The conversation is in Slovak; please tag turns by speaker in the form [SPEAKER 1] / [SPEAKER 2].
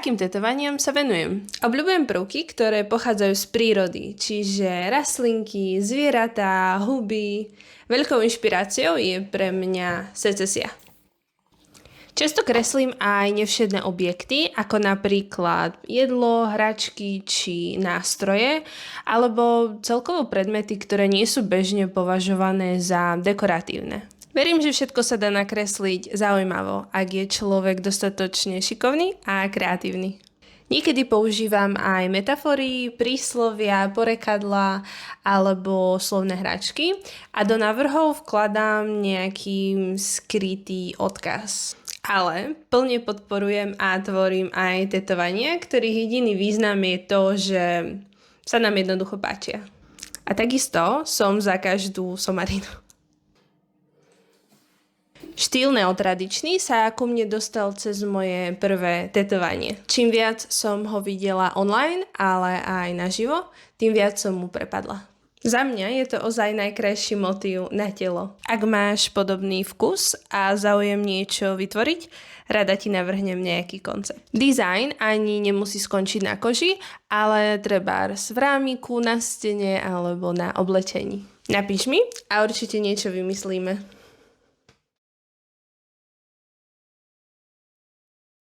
[SPEAKER 1] akým tetovaniam sa venujem. Obľúbujem prvky, ktoré pochádzajú z prírody, čiže rastlinky, zvieratá, huby. Veľkou inšpiráciou je pre mňa secesia. Často kreslím aj nevšedné objekty, ako napríklad jedlo, hračky či nástroje, alebo celkovo predmety, ktoré nie sú bežne považované za dekoratívne. Verím, že všetko sa dá nakresliť zaujímavo, ak je človek dostatočne šikovný a kreatívny. Niekedy používam aj metafory, príslovia, porekadlá alebo slovné hračky a do návrhov vkladám nejaký skrytý odkaz. Ale plne podporujem a tvorím aj tetovania, ktorých jediný význam je to, že sa nám jednoducho páčia. A takisto som za každú somarinu. Štýl neotradičný sa ku mne dostal cez moje prvé tetovanie. Čím viac som ho videla online, ale aj naživo, tým viac som mu prepadla. Za mňa je to ozaj najkrajší motív na telo. Ak máš podobný vkus a záujem niečo vytvoriť, rada ti navrhnem nejaký koncept. Design ani nemusí skončiť na koži, ale trebárs v rámiku, na stene alebo na oblečení. Napíš mi a určite niečo vymyslíme.